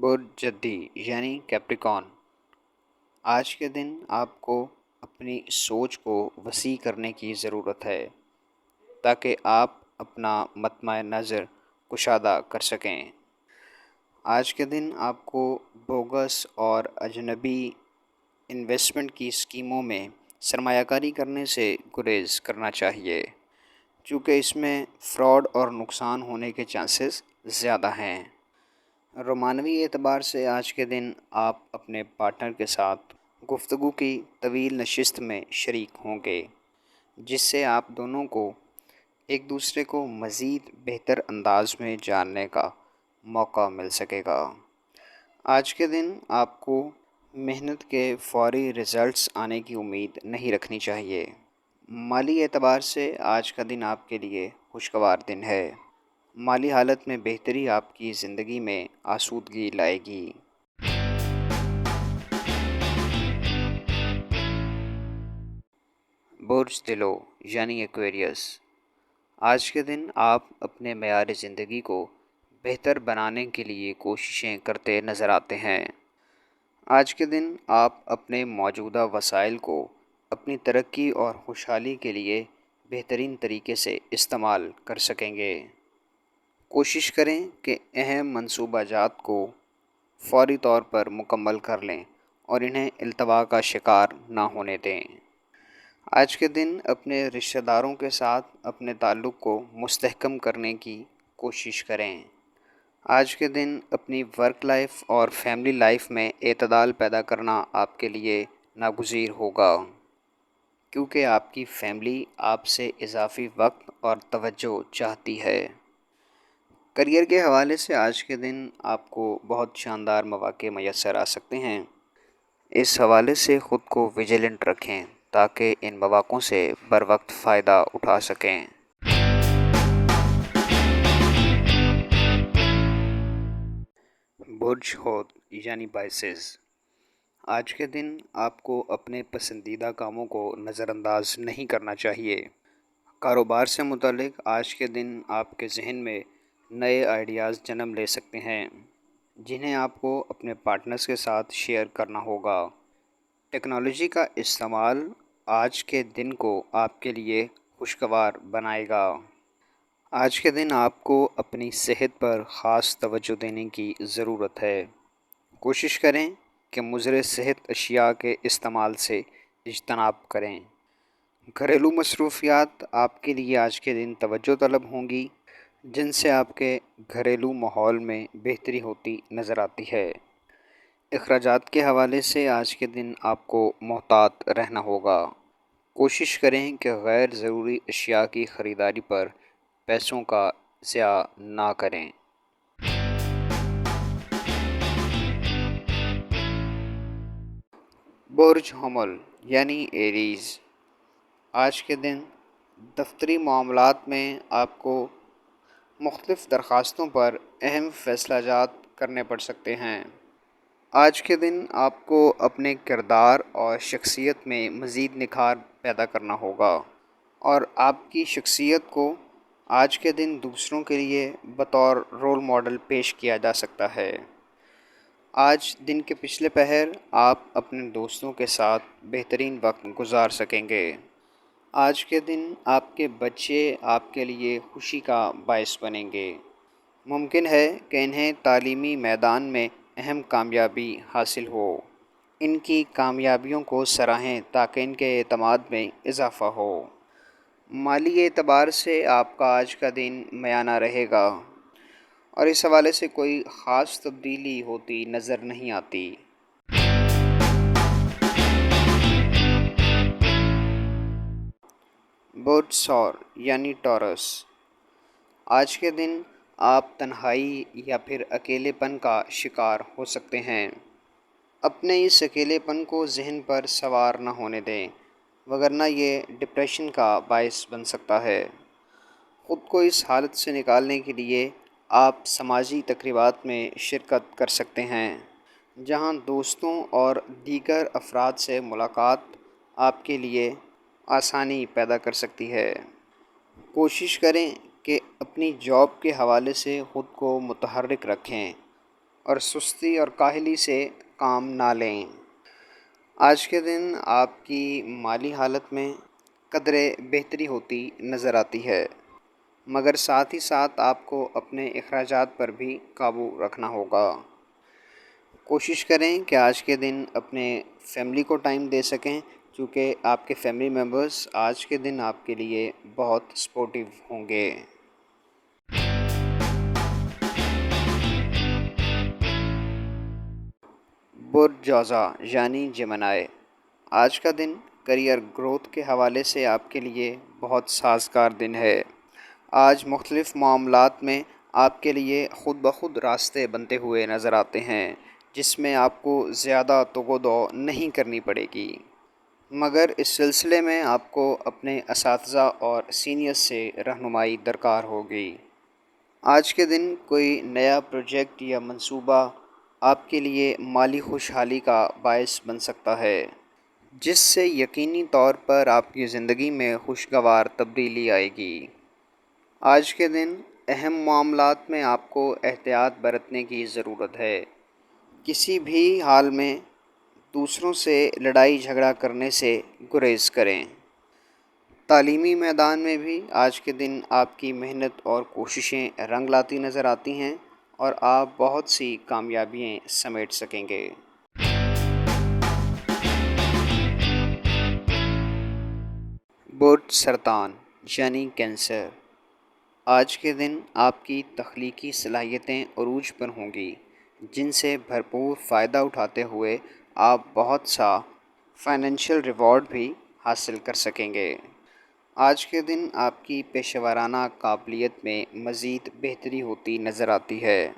برج جدی یعنی کیپریکون، آج کے دن آپ کو اپنی سوچ کو وسیع کرنے کی ضرورت ہے تاکہ آپ اپنا مطمع نظر کشادہ کر سکیں۔ آج کے دن آپ کو بوگس اور اجنبی انویسٹمنٹ کی اسکیموں میں سرمایہ کاری کرنے سے گریز کرنا چاہیے، چونکہ اس میں فراڈ اور نقصان ہونے کے چانسز زیادہ ہیں۔ رومانوی اعتبار سے آج کے دن آپ اپنے پارٹنر کے ساتھ گفتگو کی طویل نشست میں شریک ہوں گے، جس سے آپ دونوں کو ایک دوسرے کو مزید بہتر انداز میں جاننے کا موقع مل سکے گا۔ آج کے دن آپ کو محنت کے فوری رزلٹس آنے کی امید نہیں رکھنی چاہیے۔ مالی اعتبار سے آج کا دن آپ کے لیے خوشگوار دن ہے۔ مالی حالت میں بہتری آپ کی زندگی میں آسودگی لائے گی۔ برج دلو یعنی ایکویریس، آج کے دن آپ اپنے معیار زندگی کو بہتر بنانے کے لیے کوششیں کرتے نظر آتے ہیں۔ آج کے دن آپ اپنے موجودہ وسائل کو اپنی ترقی اور خوشحالی کے لیے بہترین طریقے سے استعمال کر سکیں گے۔ کوشش کریں کہ اہم منصوبہ جات کو فوری طور پر مکمل کر لیں اور انہیں التوا کا شکار نہ ہونے دیں۔ آج کے دن اپنے رشتہ داروں کے ساتھ اپنے تعلق کو مستحکم کرنے کی کوشش کریں۔ آج کے دن اپنی ورک لائف اور فیملی لائف میں اعتدال پیدا کرنا آپ کے لیے ناگزیر ہوگا، کیونکہ آپ کی فیملی آپ سے اضافی وقت اور توجہ چاہتی ہے۔ کریئر کے حوالے سے آج کے دن آپ کو بہت شاندار مواقع میسر آ سکتے ہیں۔ اس حوالے سے خود کو ویجیلنٹ رکھیں تاکہ ان مواقعوں سے بروقت فائدہ اٹھا سکیں۔ برج حوت یعنی بائسز، آج کے دن آپ کو اپنے پسندیدہ کاموں کو نظر انداز نہیں کرنا چاہیے۔ کاروبار سے متعلق آج کے دن آپ کے ذہن میں نئے آئیڈیاز جنم لے سکتے ہیں، جنہیں آپ کو اپنے پارٹنرز کے ساتھ شیئر کرنا ہوگا۔ ٹیکنالوجی کا استعمال آج کے دن کو آپ کے لیے خوشگوار بنائے گا۔ آج کے دن آپ کو اپنی صحت پر خاص توجہ دینے کی ضرورت ہے۔ کوشش کریں کہ مضر صحت اشیاء کے استعمال سے اجتناب کریں۔ گھریلو مصروفیات آپ کے لیے آج کے دن توجہ طلب ہوں گی، جن سے آپ کے گھریلو ماحول میں بہتری ہوتی نظر آتی ہے۔ اخراجات کے حوالے سے آج کے دن آپ کو محتاط رہنا ہوگا۔ کوشش کریں کہ غیر ضروری اشیاء کی خریداری پر پیسوں کا ضیاع نہ کریں۔ برج حمل یعنی ایریز، آج کے دن دفتری معاملات میں آپ کو مختلف درخواستوں پر اہم فیصلہ جات کرنے پڑ سکتے ہیں۔ آج کے دن آپ کو اپنے کردار اور شخصیت میں مزید نکھار پیدا کرنا ہوگا، اور آپ کی شخصیت کو آج کے دن دوسروں کے لیے بطور رول ماڈل پیش کیا جا سکتا ہے۔ آج دن کے پچھلے پہر آپ اپنے دوستوں کے ساتھ بہترین وقت گزار سکیں گے۔ آج کے دن آپ کے بچے آپ کے لیے خوشی کا باعث بنیں گے۔ ممکن ہے کہ انہیں تعلیمی میدان میں اہم کامیابی حاصل ہو۔ ان کی کامیابیوں کو سراہیں تاکہ ان کے اعتماد میں اضافہ ہو۔ مالی اعتبار سے آپ کا آج کا دن میانہ رہے گا، اور اس حوالے سے کوئی خاص تبدیلی ہوتی نظر نہیں آتی۔ برج ثور یعنی ٹورس، آج کے دن آپ تنہائی یا پھر اکیلے پن کا شکار ہو سکتے ہیں۔ اپنے اس اکیلے پن کو ذہن پر سوار نہ ہونے دیں، وگرنہ یہ ڈپریشن کا باعث بن سکتا ہے۔ خود کو اس حالت سے نکالنے کے لیے آپ سماجی تقریبات میں شرکت کر سکتے ہیں، جہاں دوستوں اور دیگر افراد سے ملاقات آپ کے لیے آسانی پیدا کر سکتی ہے۔ کوشش کریں کہ اپنی جاب کے حوالے سے خود کو متحرک رکھیں اور سستی اور کاہلی سے کام نہ لیں۔ آج کے دن آپ کی مالی حالت میں قدرے بہتری ہوتی نظر آتی ہے، مگر ساتھ ہی ساتھ آپ کو اپنے اخراجات پر بھی قابو رکھنا ہوگا۔ کوشش کریں کہ آج کے دن اپنے فیملی کو ٹائم دے سکیں، کیونکہ آپ کے فیملی ممبرس آج کے دن آپ کے لیے بہت سپورٹیو ہوں گے۔ برج جوزا یعنی جمنائے، آج کا دن کریئر گروتھ کے حوالے سے آپ کے لیے بہت سازگار دن ہے۔ آج مختلف معاملات میں آپ کے لیے خود بخود راستے بنتے ہوئے نظر آتے ہیں، جس میں آپ کو زیادہ توگ و دو نہیں کرنی پڑے گی، مگر اس سلسلے میں آپ کو اپنے اساتذہ اور سینئر سے رہنمائی درکار ہوگی۔ آج کے دن کوئی نیا پروجیکٹ یا منصوبہ آپ کے لیے مالی خوشحالی کا باعث بن سکتا ہے، جس سے یقینی طور پر آپ کی زندگی میں خوشگوار تبدیلی آئے گی۔ آج کے دن اہم معاملات میں آپ کو احتیاط برتنے کی ضرورت ہے۔ کسی بھی حال میں دوسروں سے لڑائی جھگڑا کرنے سے گریز کریں۔ تعلیمی میدان میں بھی آج کے دن آپ کی محنت اور کوششیں رنگ لاتی نظر آتی ہیں اور آپ بہت سی کامیابیاں سمیٹ سکیں گے۔ برج سرطان یعنی کینسر، آج کے دن آپ کی تخلیقی صلاحیتیں عروج پر ہوں گی، جن سے بھرپور فائدہ اٹھاتے ہوئے آپ بہت سا فائنینشیل ریوارڈ بھی حاصل کر سکیں گے۔ آج کے دن آپ کی پیشہ ورانہ قابلیت میں مزید بہتری ہوتی نظر آتی ہے،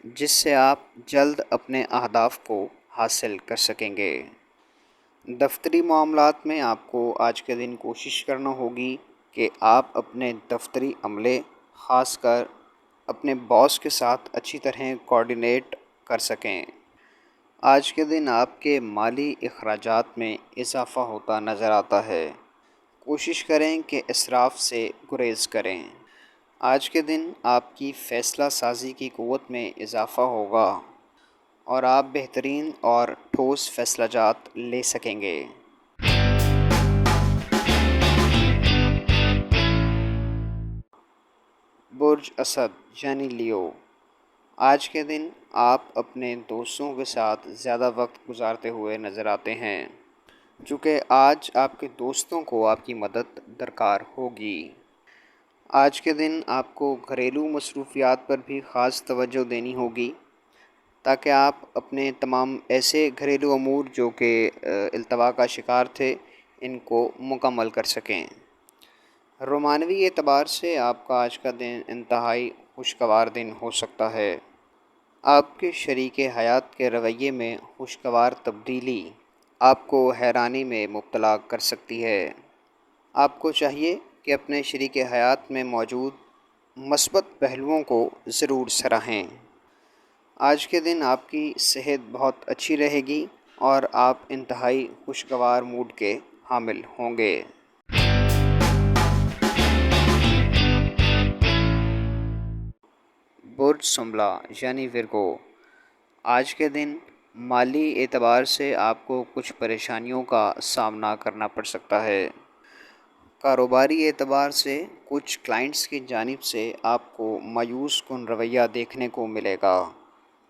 جس سے آپ جلد اپنے اہداف کو حاصل کر سکیں گے۔ دفتری معاملات میں آپ کو آج کے دن کوشش کرنا ہوگی کہ آپ اپنے دفتری عملے، خاص کر اپنے باس کے ساتھ اچھی طرح کوآرڈینیٹ کر سکیں۔ آج کے دن آپ کے مالی اخراجات میں اضافہ ہوتا نظر آتا ہے۔ کوشش کریں کہ اسراف سے گریز کریں۔ آج کے دن آپ کی فیصلہ سازی کی قوت میں اضافہ ہوگا اور آپ بہترین اور ٹھوس فیصلہ جات لے سکیں گے۔ برج اسد یعنی لیو، آج کے دن آپ اپنے دوستوں کے ساتھ زیادہ وقت گزارتے ہوئے نظر آتے ہیں، چونکہ آج آپ کے دوستوں کو آپ کی مدد درکار ہوگی۔ آج کے دن آپ کو گھریلو مصروفیات پر بھی خاص توجہ دینی ہوگی، تاکہ آپ اپنے تمام ایسے گھریلو امور جو کہ التوا کا شکار تھے ان کو مکمل کر سکیں۔ رومانوی اعتبار سے آپ کا آج کا دن انتہائی خوشگوار دن ہو سکتا ہے۔ آپ کے شریک حیات کے رویے میں خوشگوار تبدیلی آپ کو حیرانی میں مبتلا کر سکتی ہے۔ آپ کو چاہیے کہ اپنے شریک حیات میں موجود مثبت پہلوؤں کو ضرور سراہیں۔ آج کے دن آپ کی صحت بہت اچھی رہے گی اور آپ انتہائی خوشگوار موڈ کے حامل ہوں گے۔ برج سنبلا یعنی ورگو، آج کے دن مالی اعتبار سے آپ کو کچھ پریشانیوں کا سامنا کرنا پڑ سکتا ہے۔ کاروباری اعتبار سے کچھ کلائنٹس کی جانب سے آپ کو مایوس کن رویہ دیکھنے کو ملے گا،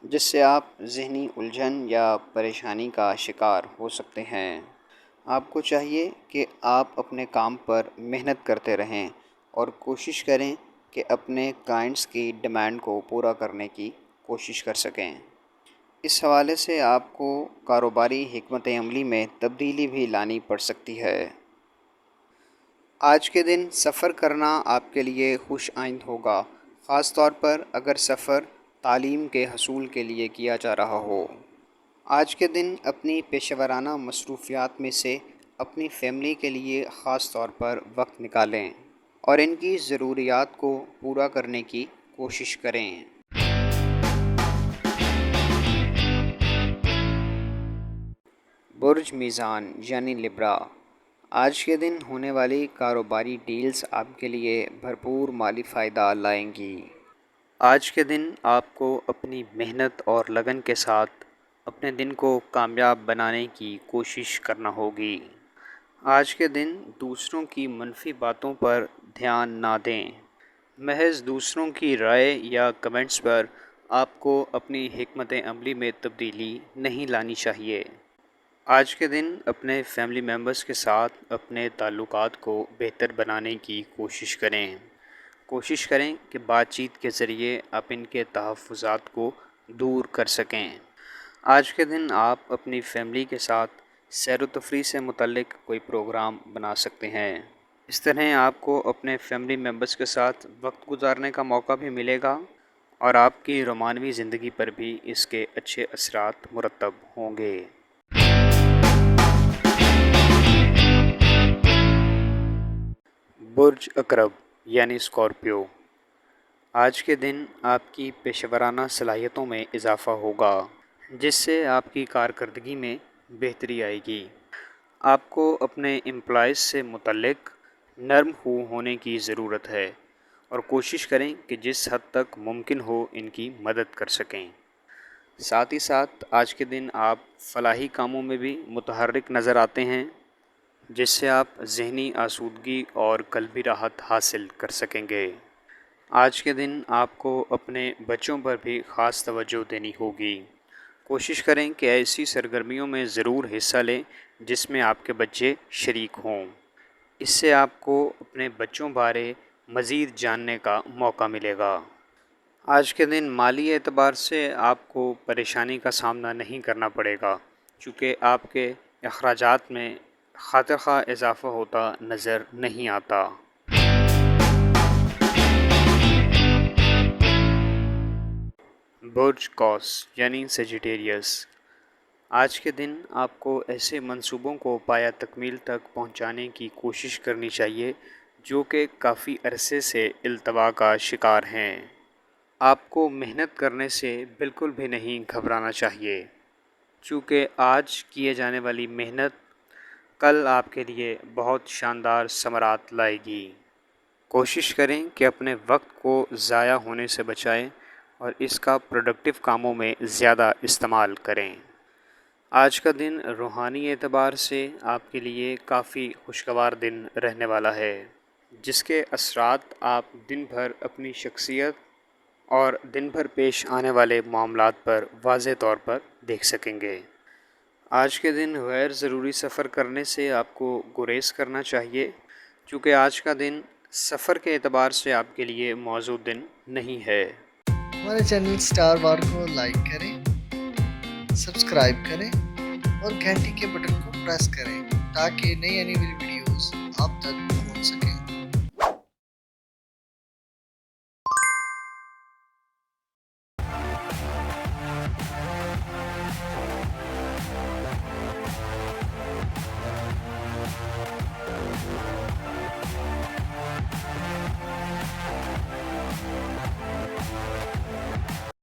جس سے آپ ذہنی الجھن یا پریشانی کا شکار ہو سکتے ہیں۔ آپ کو چاہیے کہ آپ اپنے کام پر محنت کرتے رہیں اور کوشش کریں کہ اپنے کلائنٹس کی ڈیمانڈ کو پورا کرنے کی کوشش کر سکیں۔ اس حوالے سے آپ کو کاروباری حکمت عملی میں تبدیلی بھی لانی پڑ سکتی ہے۔ آج کے دن سفر کرنا آپ کے لیے خوش آئند ہوگا، خاص طور پر اگر سفر تعلیم کے حصول کے لیے کیا جا رہا ہو۔ آج کے دن اپنی پیشہ ورانہ مصروفیات میں سے اپنی فیملی کے لیے خاص طور پر وقت نکالیں اور ان کی ضروریات کو پورا کرنے کی کوشش کریں۔ برج میزان یعنی لبرا، آج کے دن ہونے والی کاروباری ڈیلز آپ کے لیے بھرپور مالی فائدہ لائیں گی۔ آج کے دن آپ کو اپنی محنت اور لگن کے ساتھ اپنے دن کو کامیاب بنانے کی کوشش کرنا ہوگی۔ آج کے دن دوسروں کی منفی باتوں پر دھیان نہ دیں۔ محض دوسروں کی رائے یا کمنٹس پر آپ کو اپنی حکمت عملی میں تبدیلی نہیں لانی چاہیے۔ آج کے دن اپنے فیملی ممبرس کے ساتھ اپنے تعلقات کو بہتر بنانے کی کوشش کریں۔ کوشش کریں کہ بات چیت کے ذریعے آپ ان کے تحفظات کو دور کر سکیں۔ آج کے دن آپ اپنی فیملی کے ساتھ سیر و تفریح سے متعلق کوئی پروگرام بنا سکتے ہیں۔ اس طرح آپ کو اپنے فیملی ممبرس کے ساتھ وقت گزارنے کا موقع بھی ملے گا اور آپ کی رومانوی زندگی پر بھی اس کے اچھے اثرات مرتب ہوں گے۔ برج عقرب یعنی اسکارپیو، آج کے دن آپ کی پیشہ ورانہ صلاحیتوں میں اضافہ ہوگا، جس سے آپ کی کارکردگی میں بہتری آئے گی۔ آپ کو اپنے امپلائیز سے متعلق نرم ہونے کی ضرورت ہے اور کوشش کریں کہ جس حد تک ممکن ہو ان کی مدد کر سکیں۔ ساتھ ہی ساتھ آج کے دن آپ فلاحی کاموں میں بھی متحرک نظر آتے ہیں، جس سے آپ ذہنی آسودگی اور قلبی راحت حاصل کر سکیں گے۔ آج کے دن آپ کو اپنے بچوں پر بھی خاص توجہ دینی ہوگی۔ کوشش کریں کہ ایسی سرگرمیوں میں ضرور حصہ لیں جس میں آپ کے بچے شریک ہوں۔ اس سے آپ کو اپنے بچوں بارے مزید جاننے کا موقع ملے گا۔ آج کے دن مالی اعتبار سے آپ کو پریشانی کا سامنا نہیں کرنا پڑے گا، چونکہ آپ کے اخراجات میں خاطر خواہ اضافہ ہوتا نظر نہیں آتا۔ برج قوس یعنی سیجیٹیریس، آج کے دن آپ کو ایسے منصوبوں کو پایہ تکمیل تک پہنچانے کی کوشش کرنی چاہیے جو کہ کافی عرصے سے التوا کا شکار ہیں۔ آپ کو محنت کرنے سے بالکل بھی نہیں گھبرانا چاہیے، چونکہ آج کیے جانے والی محنت کل آپ کے لیے بہت شاندار ثمرات لائے گی۔ کوشش کریں کہ اپنے وقت کو ضائع ہونے سے بچائیں اور اس کا پروڈکٹیو کاموں میں زیادہ استعمال کریں۔ آج کا دن روحانی اعتبار سے آپ کے لیے کافی خوشگوار دن رہنے والا ہے، جس کے اثرات آپ دن بھر اپنی شخصیت اور دن بھر پیش آنے والے معاملات پر واضح طور پر دیکھ سکیں گے۔ آج کے دن غیر ضروری سفر کرنے سے آپ کو گریز کرنا چاہیے، چونکہ آج کا دن سفر کے اعتبار سے آپ کے لیے موزوں دن نہیں ہے۔ ہمارے چینل سٹار وار کو لائک کریں، سبسکرائب کریں اور گھنٹی کے بٹن کو پریس کریں تاکہ نئی آنے والی ویڈیوز آپ تک